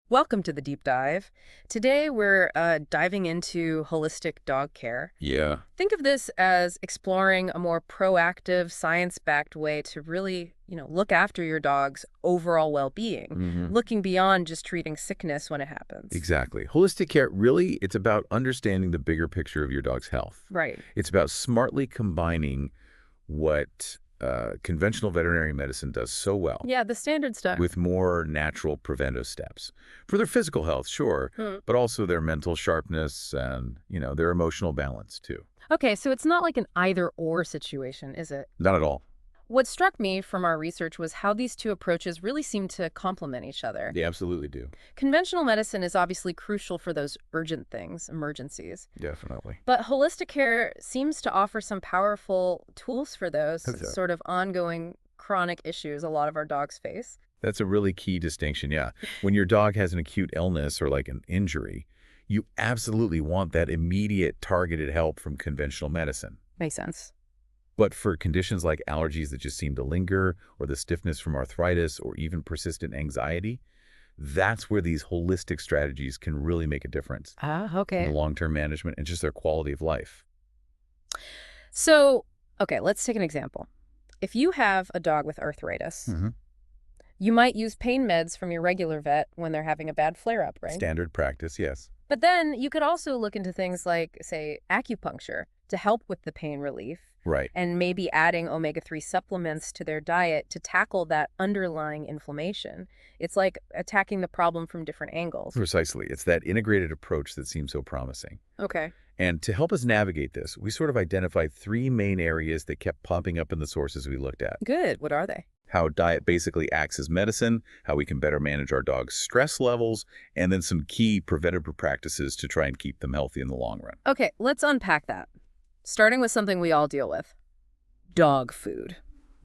Welcome to the deep dive. Today we're diving into holistic dog care. Yeah, Think of this as exploring a more proactive, science-backed way to really, look after your dog's overall well-being, looking beyond just treating sickness when it happens. exactly. Holistic care, really, it's about understanding the bigger picture of your dog's health. Right. It's about smartly combining what conventional veterinary medicine does so well Yeah, the standard stuff. with more natural preventive steps. For their physical health, sure, but also their mental sharpness and, their emotional balance, too. Okay, so it's not like an either-or situation, is it? Not at all. What struck me from our research was how these two approaches really seem to complement each other. They absolutely do. Conventional medicine is obviously crucial for those urgent things, emergencies. Definitely. But holistic care seems to offer some powerful tools for those How's that? sort of ongoing chronic issues a lot of our dogs face. That's a really key distinction, yeah. When your dog has an acute illness or like an injury, you absolutely want that immediate targeted help from conventional medicine. Makes sense. But for conditions like allergies that just seem to linger, or the stiffness from arthritis, or even persistent anxiety, that's where these holistic strategies can really make a difference Ah, in okay. the long-term management and just their quality of life. So, okay, let's take an example. If you have a dog with arthritis, you might use pain meds from your regular vet when they're having a bad flare-up, right? Standard practice, yes. But then you could also look into things like, say, acupuncture to help with the pain relief, Right. and maybe adding omega-3 supplements to their diet to tackle that underlying inflammation. It's like attacking the problem from different angles. Precisely. It's that integrated approach that seems so promising. Okay. And to help us navigate this, we sort of identified three main areas that kept popping up in the sources we looked at. Good. What are they? How diet basically acts as medicine, how we can better manage our dog's stress levels, and then some key preventative practices to try and keep them healthy in the long run. Okay, let's unpack that. Starting with something we all deal with. Dog food.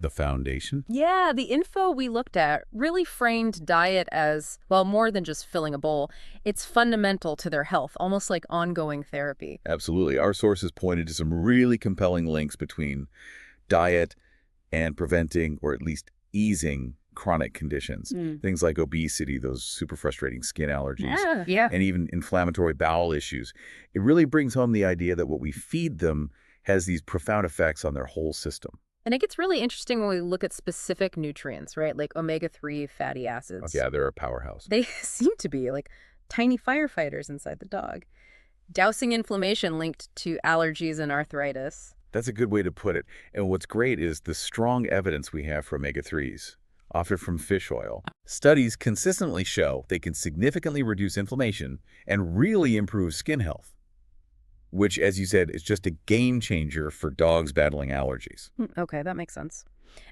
The foundation? Yeah, the info we looked at really framed diet as, well, more than just filling a bowl. It's fundamental to their health, almost like ongoing therapy. Absolutely. Our sources pointed to some really compelling links between diet and preventing, or at least easing, chronic conditions. Things like obesity, those super frustrating skin allergies, Yeah. and even inflammatory bowel issues. It really brings home the idea that what we feed them has these profound effects on their whole system. And it gets really interesting when we look at specific nutrients, right? Like omega-3 fatty acids. Yeah, they're a powerhouse. They seem to be like tiny firefighters inside the dog. Dousing inflammation linked to allergies and arthritis. That's a good way to put it. And what's great is the strong evidence we have for omega-3s, often from fish oil. Studies consistently show they can significantly reduce inflammation and really improve skin health, which, as you said, is just a game changer for dogs battling allergies. Okay, that makes sense.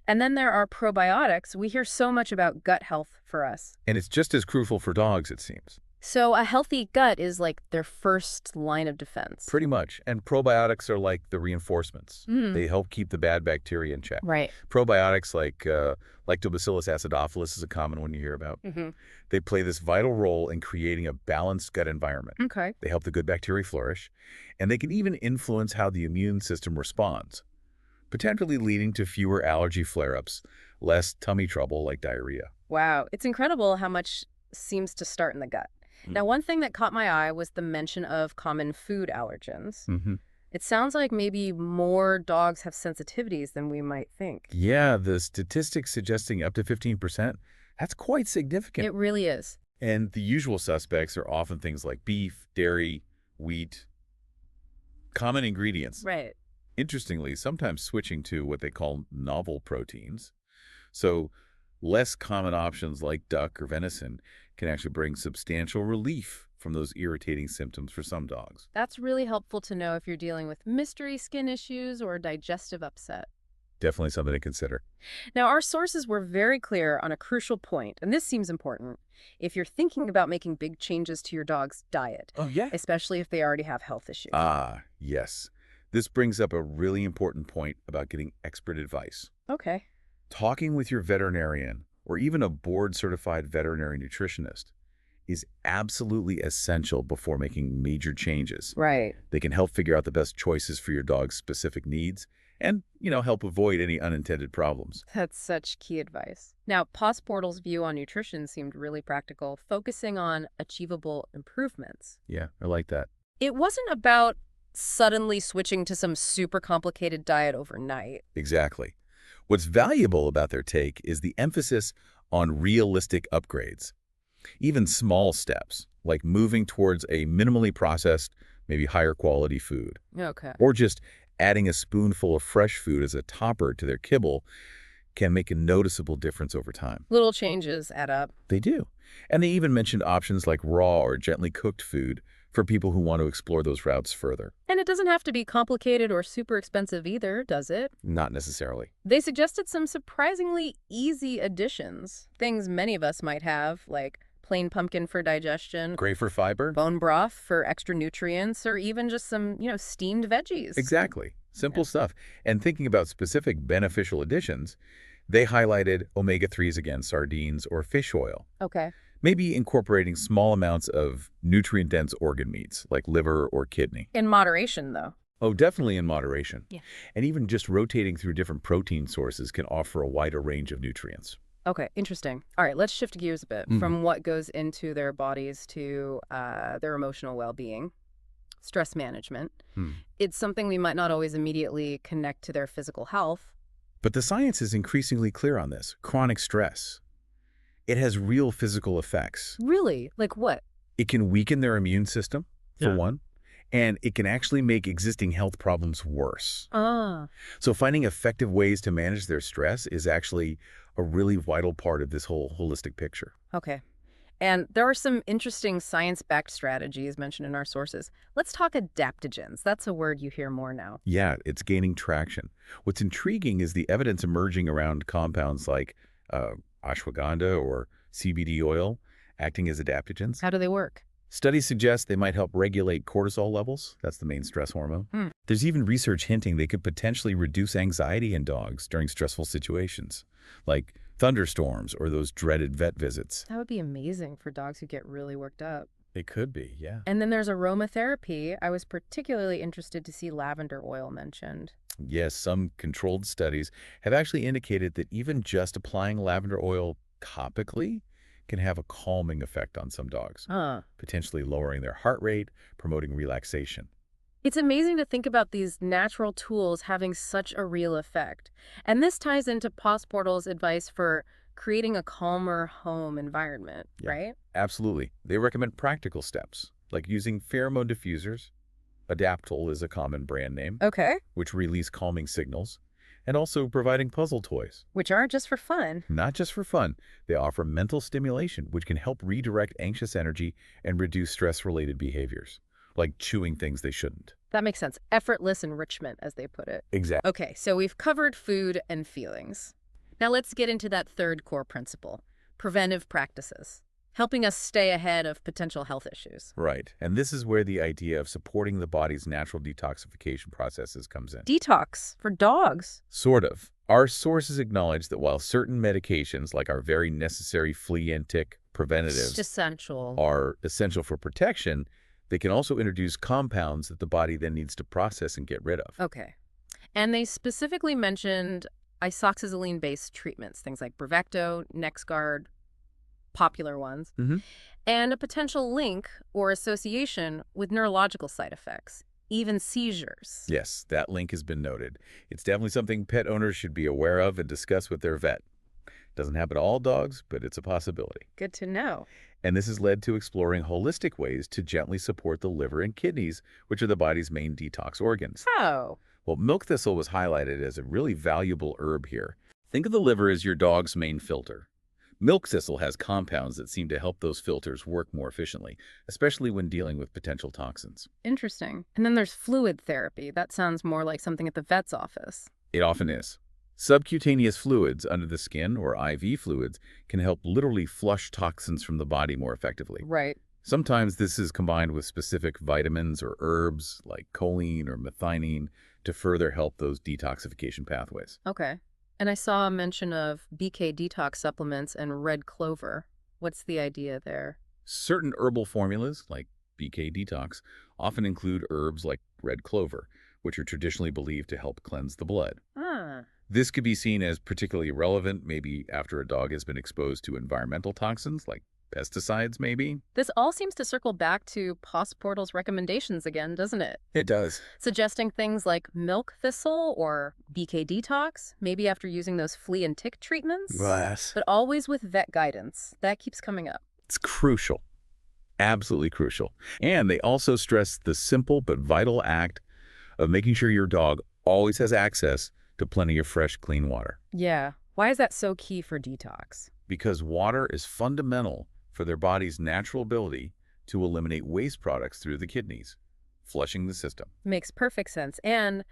And then there are probiotics. We hear so much about gut health for us. And it's just as crucial for dogs, it seems. So a healthy gut is like their first line of defense. Pretty much. And probiotics are like the reinforcements. They help keep the bad bacteria in check. Right. Probiotics like Lactobacillus acidophilus is a common one you hear about. They play this vital role in creating a balanced gut environment. Okay. They help the good bacteria flourish, and they can even influence how the immune system responds, potentially leading to fewer allergy flare-ups, less tummy trouble like diarrhea. Wow. It's incredible how much seems to start in the gut. Now, one thing that caught my eye was the mention of common food allergens. It sounds like maybe more dogs have sensitivities than we might think. Yeah, the statistics suggesting up to 15%, that's quite significant. It really is. And the usual suspects are often things like beef, dairy, wheat, common ingredients. Right. Interestingly, sometimes switching to what they call novel proteins. So less common options like duck or venison can actually bring substantial relief from those irritating symptoms for some dogs. That's really helpful to know if you're dealing with mystery skin issues or digestive upset. Definitely something to consider. Now, our sources were very clear on a crucial point, and this seems important. If you're thinking about making big changes to your dog's diet, Oh, yeah? especially if they already have health issues. Ah, yes. This brings up a really important point about getting expert advice. Okay. Talking with your veterinarian or even a board-certified veterinary nutritionist is absolutely essential before making major changes. Right. They can help figure out the best choices for your dog's specific needs and, help avoid any unintended problems. That's such key advice. Now, Pawsportal's view on nutrition seemed really practical, focusing on achievable improvements. Yeah, I like that. It wasn't about suddenly switching to some super complicated diet overnight. Exactly. What's valuable about their take is the emphasis on realistic upgrades. Even small steps, like moving towards a minimally processed, maybe higher quality food, Okay. or just adding a spoonful of fresh food as a topper to their kibble can make a noticeable difference over time. Little changes add up. They do. And they even mentioned options like raw or gently cooked food for people who want to explore those routes further. And it doesn't have to be complicated or super expensive either, does it? Not necessarily. They suggested some surprisingly easy additions, things many of us might have, like plain pumpkin for digestion, Great for fiber? bone broth for extra nutrients, or even just some, steamed veggies. Exactly. Simple Yeah. stuff. And thinking about specific beneficial additions, they highlighted omega-3s again, sardines or fish oil. Okay. Maybe incorporating small amounts of nutrient-dense organ meats like liver or kidney. In moderation, though. Oh, definitely in moderation. Yeah. And even just rotating through different protein sources can offer a wider range of nutrients. Okay, interesting. All right, let's shift gears a bit Mhm. from what goes into their bodies to their emotional well-being, stress management. Hmm. It's something we might not always immediately connect to their physical health. But the science is increasingly clear on this. Chronic stress. It has real physical effects. Really? Like what? It can weaken their immune system, for one, and it can actually make existing health problems worse. Ah, So finding effective ways to manage their stress is actually a really vital part of this whole holistic picture. okay. And there are some interesting science-backed strategies mentioned in our sources. Let's talk adaptogens. That's a word you hear more now. Yeah, it's gaining traction. What's intriguing is the evidence emerging around compounds like ashwagandha or CBD oil acting as adaptogens. How do they work? Studies suggest they might help regulate cortisol levels. That's the main stress hormone. Hmm. There's even research hinting they could potentially reduce anxiety in dogs during stressful situations, like thunderstorms or those dreaded vet visits. That would be amazing for dogs who get really worked up. It could be, yeah. And then there's aromatherapy. I was particularly interested to see lavender oil mentioned. Yes, some controlled studies have actually indicated that even just applying lavender oil topically can have a calming effect on some dogs, Huh. potentially lowering their heart rate, promoting relaxation. It's amazing to think about these natural tools having such a real effect. And this ties into Pawsportal's advice for creating a calmer home environment, Yeah. right? Absolutely. They recommend practical steps, like using pheromone diffusers. Adaptol is a common brand name, Okay. which release calming signals, and also providing puzzle toys. Which aren't just for fun. Not just for fun, they offer mental stimulation, which can help redirect anxious energy and reduce stress-related behaviors, like chewing things they shouldn't. That makes sense. Effortless enrichment, as they put it. Exactly. Okay, so we've covered food and feelings. Now let's get into that third core principle, preventive practices, helping us stay ahead of potential health issues. Right. And this is where the idea of supporting the body's natural detoxification processes comes in. Detox for dogs. Sort of. Our sources acknowledge that while certain medications, like our very necessary flea and tick preventatives, Essential. are essential for protection, they can also introduce compounds that the body then needs to process and get rid of. Okay. And they specifically mentioned isoxazoline-based treatments, things like Brevecto, NexGard, popular ones, Mhm. and a potential link or association with neurological side effects, even seizures. Yes, that link has been noted. It's definitely something pet owners should be aware of and discuss with their vet. Doesn't happen to all dogs, but it's a possibility. Good to know. And this has led to exploring holistic ways to gently support the liver and kidneys, which are the body's main detox organs. Oh, Well, milk thistle was highlighted as a really valuable herb here. Think of the liver as your dog's main filter. Milk thistle has compounds that seem to help those filters work more efficiently, especially when dealing with potential toxins. interesting. And then there's fluid therapy. That sounds more like something at the vet's office. It often is. Subcutaneous fluids under the skin, or IV fluids, can help literally flush toxins from the body more effectively. Right. Sometimes this is combined with specific vitamins or herbs like choline or methionine to further help those detoxification pathways. Okay. And I saw a mention of BK detox supplements and red clover. What's the idea there? Certain herbal formulas, like BK Detox, often include herbs like red clover, which are traditionally believed to help cleanse the blood. Ah. This could be seen as particularly relevant maybe after a dog has been exposed to environmental toxins like pesticides, maybe. This all seems to circle back to Pawsportal's recommendations again, doesn't it? It does. Suggesting things like milk thistle or BK detox, maybe after using those flea and tick treatments, Yes. but always with vet guidance. That keeps coming up. It's crucial, absolutely crucial. And they also stress the simple but vital act of making sure your dog always has access to plenty of fresh, clean water. Yeah. Why is that so key for detox? Because water is fundamental for their body's natural ability to eliminate waste products through the kidneys, flushing the system. Makes perfect sense. And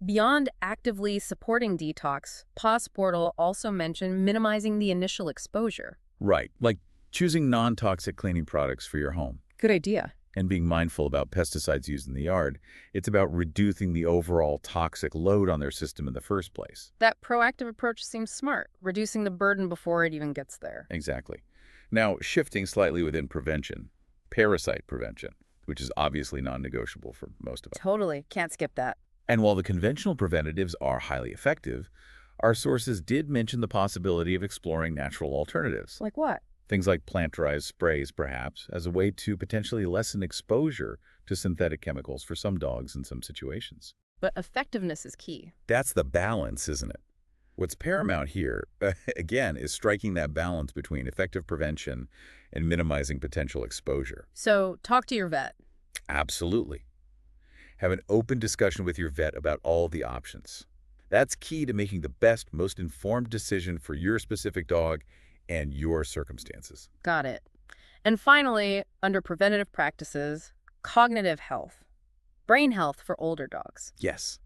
beyond actively supporting detox, Pawsportal also mentioned minimizing the initial exposure. Right, like choosing non-toxic cleaning products for your home Good idea. and being mindful about pesticides used in the yard. It's about reducing the overall toxic load on their system in the first place. That proactive approach seems smart, reducing the burden before it even gets there. Exactly. Now, shifting slightly within prevention, parasite prevention, which is obviously non-negotiable for most of us. Totally. Can't skip that. And while the conventional preventatives are highly effective, our sources did mention the possibility of exploring natural alternatives. Like what? Things like plant-derived sprays, perhaps, as a way to potentially lessen exposure to synthetic chemicals for some dogs in some situations. But effectiveness is key. That's the balance, isn't it? What's paramount here, again, is striking that balance between effective prevention and minimizing potential exposure. So talk to your vet. Absolutely. Have an open discussion with your vet about all the options. That's key to making the best, most informed decision for your specific dog and your circumstances. Got it. And finally, under preventative practices, cognitive health, brain health for older dogs. Yes,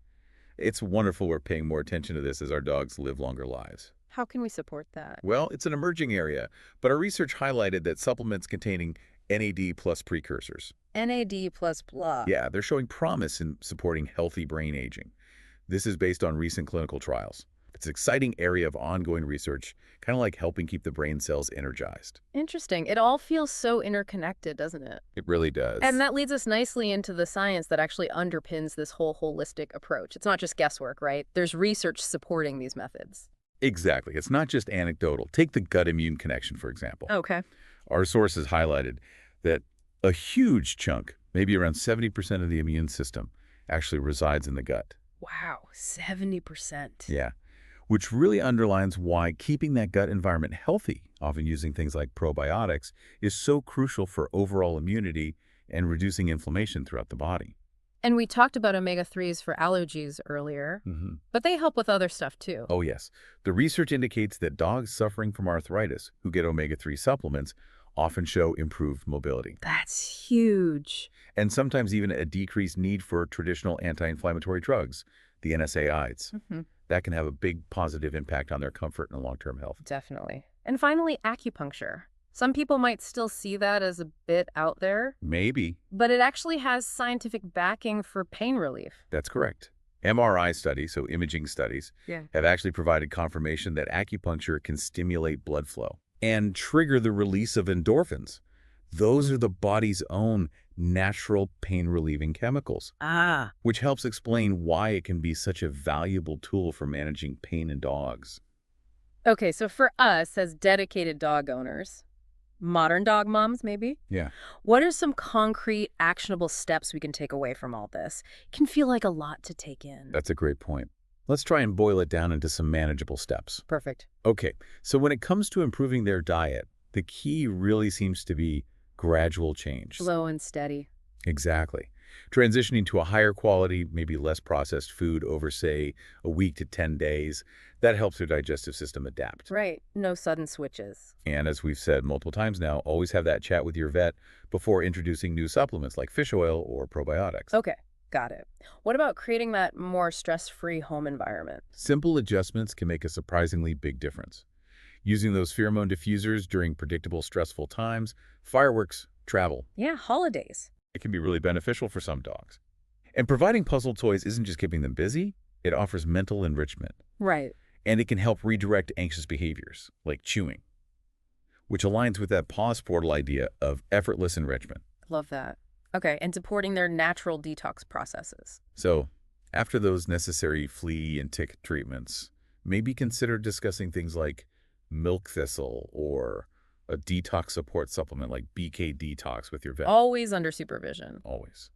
it's wonderful we're paying more attention to this as our dogs live longer lives. How can we support that? Well, it's an emerging area, but our research highlighted that supplements containing NAD plus precursors. NAD plus blah. Yeah, they're showing promise in supporting healthy brain aging. This is based on recent clinical trials. It's an exciting area of ongoing research, kind of like helping keep the brain cells energized. Interesting. It all feels so interconnected, doesn't it? It really does. And that leads us nicely into the science that actually underpins this whole holistic approach. It's not just guesswork, right? There's research supporting these methods. Exactly. It's not just anecdotal. Take the gut-immune connection, for example. Okay. Our sources highlighted that a huge chunk, maybe around 70% of the immune system, actually resides in the gut. Wow, 70%. Yeah, which really underlines why keeping that gut environment healthy, often using things like probiotics, is so crucial for overall immunity and reducing inflammation throughout the body. And we talked about omega-3s for allergies earlier, but they help with other stuff too. Oh, yes. The research indicates that dogs suffering from arthritis who get omega-3 supplements often show improved mobility. That's huge. And sometimes even a decreased need for traditional anti-inflammatory drugs, the NSAIDs. That can have a big positive impact on their comfort and long-term health. Definitely. And finally, acupuncture. Some people might still see that as a bit out there, Maybe. but it actually has scientific backing for pain relief. That's correct. MRI studies, so imaging studies, have actually provided confirmation that acupuncture can stimulate blood flow and trigger the release of endorphins. Those are the body's own natural pain-relieving chemicals, which helps explain why it can be such a valuable tool for managing pain in dogs. Okay, so for us as dedicated dog owners, modern dog moms maybe, Yeah. what are some concrete, actionable steps we can take away from all this? It can feel like a lot to take in. That's a great point. Let's try and boil it down into some manageable steps. Perfect. Okay, so when it comes to improving their diet, the key really seems to be gradual change. Slow and steady. Exactly. Transitioning to a higher quality, maybe less processed food over, say, a week to 10 days, that helps their digestive system adapt. Right. No sudden switches. And as we've said multiple times now, always have that chat with your vet before introducing new supplements like fish oil or probiotics. Okay. Got it. What about creating that more stress-free home environment? Simple adjustments can make a surprisingly big difference. Using those pheromone diffusers during predictable stressful times, fireworks, travel. Yeah, holidays. It can be really beneficial for some dogs. And providing puzzle toys isn't just keeping them busy, it offers mental enrichment. Right. And it can help redirect anxious behaviors, like chewing. which aligns with that Pawsportal idea of effortless enrichment. Love that. Okay, and supporting their natural detox processes. So, after those necessary flea and tick treatments, maybe consider discussing things like milk thistle or a detox support supplement like BK Detox with your vet. Always under supervision. Always.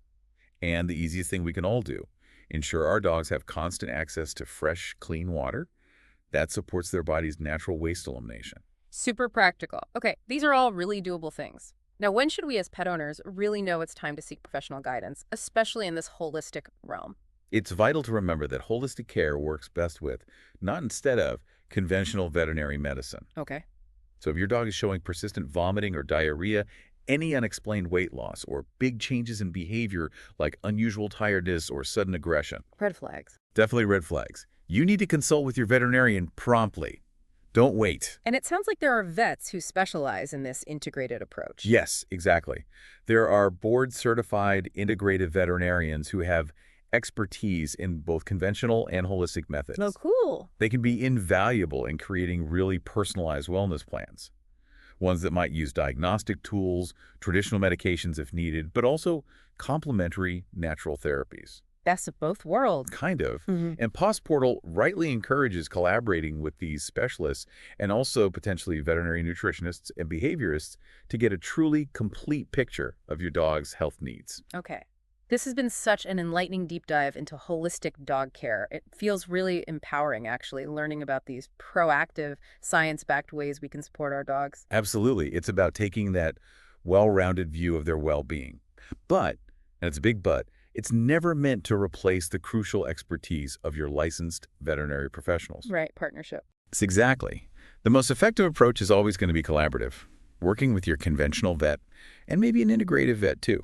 And the easiest thing we can all do, ensure our dogs have constant access to fresh, clean water. That supports their body's natural waste elimination. Super practical. Okay, these are all really doable things. Now, when should we as pet owners really know it's time to seek professional guidance, especially in this holistic realm? It's vital to remember that holistic care works best with, not instead of, conventional veterinary medicine. Okay. So if your dog is showing persistent vomiting or diarrhea, any unexplained weight loss, or big changes in behavior like unusual tiredness or sudden aggression, Red flags. definitely red flags. You need to consult with your veterinarian promptly. Don't wait. And it sounds like there are vets who specialize in this integrated approach. Yes, exactly. There are board-certified integrative veterinarians who have expertise in both conventional and holistic methods. Oh, cool. They can be invaluable in creating really personalized wellness plans, ones that might use diagnostic tools, traditional medications if needed, but also complementary natural therapies. Best of both worlds. Kind of. Mm-hmm. And Pawsportal rightly encourages collaborating with these specialists and also potentially veterinary nutritionists and behaviorists to get a truly complete picture of your dog's health needs. Okay. This has been such an enlightening deep dive into holistic dog care. It feels really empowering, actually, learning about these proactive, science-backed ways we can support our dogs. Absolutely. It's about taking that well-rounded view of their well-being. But, and it's a big but, it's never meant to replace the crucial expertise of your licensed veterinary professionals. Right, partnership. It's exactly. The most effective approach is always going to be collaborative, working with your conventional vet and maybe an integrative vet too.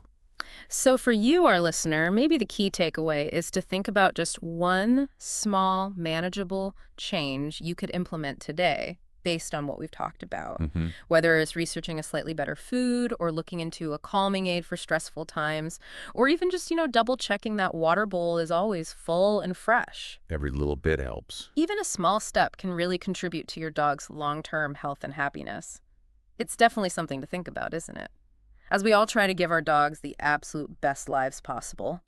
So for you, our listener, maybe the key takeaway is to think about just one small, manageable change you could implement today based on what we've talked about. Whether it's researching a slightly better food or looking into a calming aid for stressful times, or even just, double checking that water bowl is always full and fresh. Every little bit helps. Even a small step can really contribute to your dog's long-term health and happiness. It's definitely something to think about, isn't it? As we all try to give our dogs the absolute best lives possible,